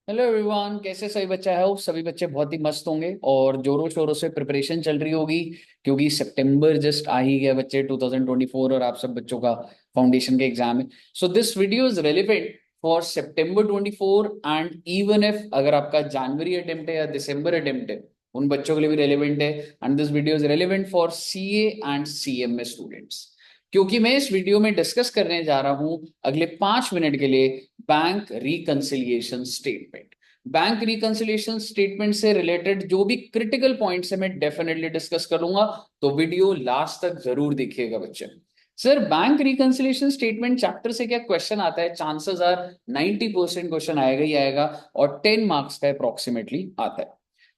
Hello everyone, कैसे सभी बच्चा है? सभी बच्चे बहुत ही मस्त होंगे और जोरों शोरों से प्रिपरेशन चल रही होगी, क्योंकि सितंबर जस्ट आ ही गया बच्चे 2024 और आप सब बच्चों का फाउंडेशन के एग्जाम है। So this video is relevant for September 24 and even if अगर आपका जनवरी अटेम्प्ट है या दिसंबर अटेम्प्ट है, उन बच्चों के लिए भी रेलिवेंट है। And this video is relevant for CA and CMA students, क्योंकि मैं इस वीडियो में डिस्कस करने जा रहा हूं अगले 5 मिनट के लिए bank reconciliation statement. Bank reconciliation statement से रिलेटेड जो भी क्रिटिकल पॉइंट्स है मैं डेफिनेटली डिस्कस करूंगा, तो वीडियो लास्ट तक जरूर देखिएगा बच्चे। Sir, bank reconciliation statement chapter से क्या क्वेश्चन आता है? चांसेस आर 90% क्वेश्चन आएगा ही आएगा और 10 मार्क्स का अप्रोक्सीमेटली आता है।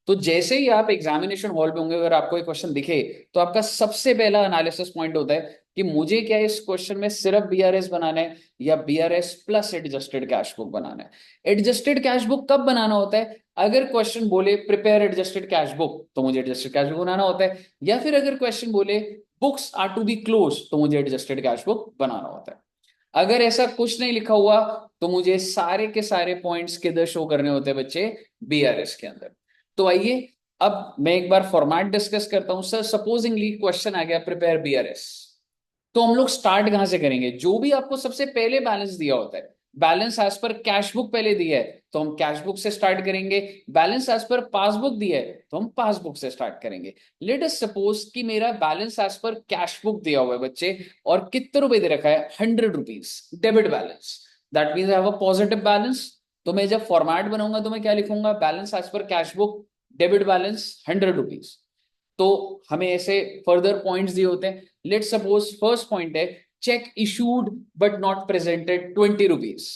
तो जैसे ही आप एग्जामिनेशन हॉल पे होंगे, अगर आपको एक क्वेश्चन दिखे तो आपका सबसे पहला एनालिसिस पॉइंट होता है कि मुझे क्या इस क्वेश्चन में सिर्फ बीआरएस बनाना है या BRS plus adjusted cash book बनाना है। एडजस्टेड कैश बुक कब बनाना होता है? अगर क्वेश्चन बोले प्रिपेयर एडजस्टेड कैश बुक तो मुझे एडजस्टेड कैश बुक बनाना होता है, या फिर अगर क्वेश्चन बोले books are to be close तो मुझे एडजस्टेड कैश बुक बनाना होता है। अगर ऐसा कुछ नहीं लिखा हुआ तो मुझे सारे के सारे पॉइंट्स किधर शो करने होते हैं बच्चे? बीआरएस के अंदर। तो आइए अब मैं एक बार फॉर्मेट डिस्कस करता हूं। सर, सपोजिंगली क्वेश्चन आ गया प्रिपेयर बीआरएस, तो हम लोग स्टार्ट कहां से करेंगे? जो भी आपको सबसे पहले बैलेंस दिया होता है, balance as per cash book पहले दिया है तो हम कैश बुक से स्टार्ट करेंगे। बैलेंस एज पर पासबुक दिया है तो हम पासबुक से स्टार्ट करेंगे। लेट अस सपोज कि मेरा balance as per cash book दिया हुआ है बच्चे, और कितने रुपए दे रखा है? 100 rupees debit balance. That means I have a positive balance. तो मैं जब फॉर्मेट बनाऊंगा तो मैं क्या लिखूंगा? Balance as per cash book debit balance 100 rupees. तो हमें ऐसे फर्दर पॉइंट्स दिए होते हैं। लेट सपोज फर्स्ट पॉइंट है check issued but not presented 20 rupees.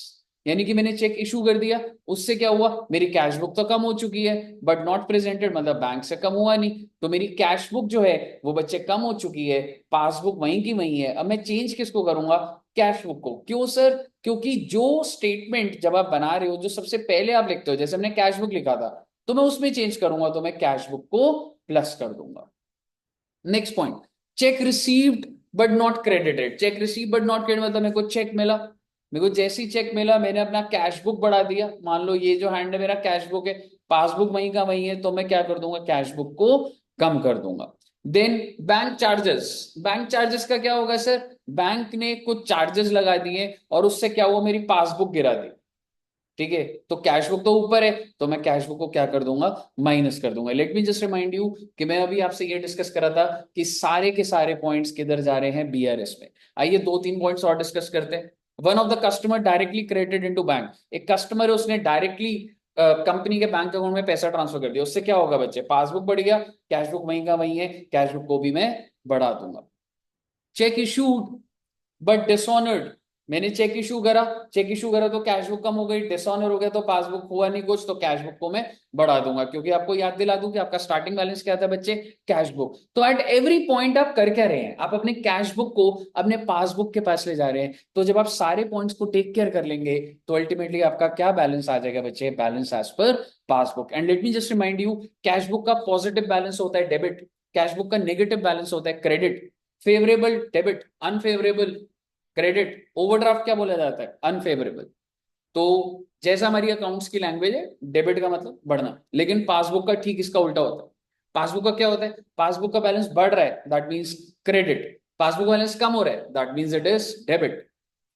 यानी कि मैंने चेक इशू कर दिया, उससे क्या हुआ? मेरी कैश बुक तो कम हो चुकी है, बट नॉट प्रेजेंटेड मतलब बैंक से कम हुआ नहीं, तो मेरी कैश बुक जो है वो बच्चे कम हो चुकी है। पासबुक वहीं की वहीं है। अब मैं चेंज किसको करूंगा? कैश बुक को। क्यों सर? क्योंकि जो स्टेटमेंट जब आप बना रहे हो, जो सबसे पहले आप लिखते हो, जैसे हमने कैश बुक लिखा था, तो मैं उसमें चेंज करूंगा, तो मैं कैश बुक को प्लस कर दूंगा। Next point, check received but not credited. Check receive but not credit मतलब मेरे को चेक मिला, मेरे को जैसी चेक मिला मैंने अपना कैश बुक बढ़ा दिया। मान लो ये जो हैंड है मेरा कैश बुक है, पासबुक वहीं का वहीं है, तो मैं क्या कर दूंगा? कैश बुक को कम कर दूंगा। Then bank charges. Bank charges का क्या होगा सर? बैंक ने कुछ चार्जेस लगा दिए और उससे क्या हुआ? मेरी पासबुक गिरा दी। ठीक है, तो कैश बुक तो ऊपर है तो मैं कैश बुक को क्या कर दूंगा? माइनस कर दूंगा। Late me just remind you कि मैं अभी आपसे ये डिस्कस कर रहा था कि सारे के सारे पॉइंट्स किधर जा रहे हैं? बीआरएस में। आइए दो तीन पॉइंट्स और डिस्कस करते हैं। One of the customer directly credited into bank. एक कस्टमर है, उसने डायरेक्टली कंपनी के बैंक अकाउंट में पैसा ट्रांसफर कर दिया। उससे क्या होगा बच्चे? पासबुक बढ़ गया, कैश बुक वहीं का वहीं है, कैश बुक को भी मैं बढ़ा दूंगा। Check issued but dishonoured. मैंने चेक इशू करा, चेक इशू करा तो कैश बुक कम हो गई। डिसऑनर हो गया तो पासबुक हुआ नहीं कुछ, तो कैश बुक को मैं बढ़ा दूंगा। क्योंकि आपको याद दिला दूं कि आपका स्टार्टिंग बैलेंस क्या था बच्चे? Cash book. तो एट एवरी पॉइंट आप कर क्या रहे हैं? आप अपने कैश बुक को अपने पासबुक के पास ले जा रहे हैं। तो जब आप सारे पॉइंट्स को टेक केयर कर लेंगे तो अल्टीमेटली आपका क्या बैलेंस आ जाएगा बच्चे? Balance as per passbook. And let me just remind you, cash book का पॉजिटिव बैलेंस होता है डेबिट, कैश बुक का नेगेटिव बैलेंस होता है credit. Favourable debit, unfavourable credit. Overdraft क्या बोला जाता है? अनफेवरेबल। तो जैसा हमारी अकाउंट्स की लैंग्वेज है, डेबिट का मतलब बढ़ना, लेकिन पासबुक का ठीक इसका उल्टा होता है। पासबुक का क्या होता है? पासबुक का बैलेंस बढ़ रहा है, that means credit. Passbook balance कम हो रहा है, that means it is debit.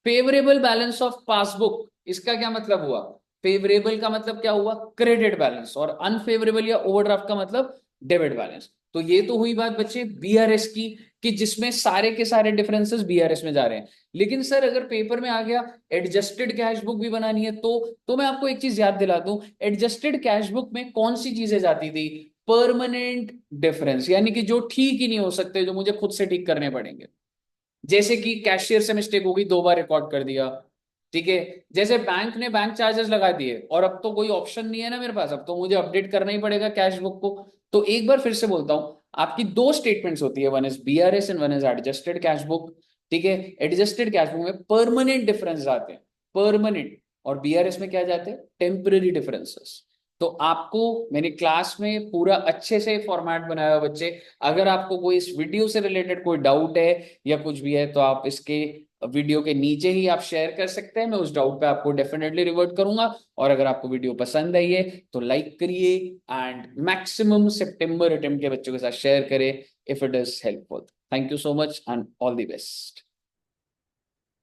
Favourable balance of passbook, इसका क्या मतलब हुआ? फेवरेबल का मतलब क्या हुआ? Credit balance. और अनफेवरेबल या ओवरड्राफ्ट का मतलब डेबिट बैलेंस। तो ये तो हुई बात बच्चे बीआरएस की, कि जिसमें सारे के सारे डिफरेंसेस बीआरएस में जा रहे हैं। लेकिन सर अगर पेपर में आ गया एडजस्टेड कैश बुक भी बनानी है, तो मैं आपको एक चीज याद दिला दूं, एडजस्टेड कैश बुक में कौन सी चीजें जाती थी? परमानेंट डिफरेंस, यानी कि जो ठीक ही नहीं हो सकते, जो मुझे खुद से ठीक करने पड़ेंगे। जैसे कि कैशियर से मिस्टेक होगी, 2 बार रिकॉर्ड कर दिया। ठीक है, जैसे बैंक ने बैंक चार्जेस लगा दिए और अब तो कोई ऑप्शन नहीं है ना मेरे पास, अब तो मुझे अपडेट करना ही पड़ेगा कैश बुक को। तो एक बार फिर से बोलता हूं, आपकी दो स्टेटमेंट्स होती है, one is BRS and one is adjusted cash book. ठीक है, एडजस्टेड कैश बुक में परमानेंट डिफरेंस आते हैं, परमानेंट। और बीआरएस में क्या जाते हैं? Temporary differences. तो आपको मैंने क्लास में पूरा अच्छे से फॉर्मेट बनाया हुआ बच्चे। अगर आपको कोई इस वीडियो से रिलेटेड कोई डाउट है या कुछ भी है तो आप इसके वीडियो के नीचे ही आप शेयर कर सकते हैं, मैं उस डाउट पे आपको डेफिनेटली रिवर्ट करूंगा। और अगर आपको वीडियो पसंद आई है तो लाइक करिए एंड मैक्सिमम सितंबर अटेम्प्ट के बच्चों के साथ शेयर करें if it is helpful. Thank you so much and all the best.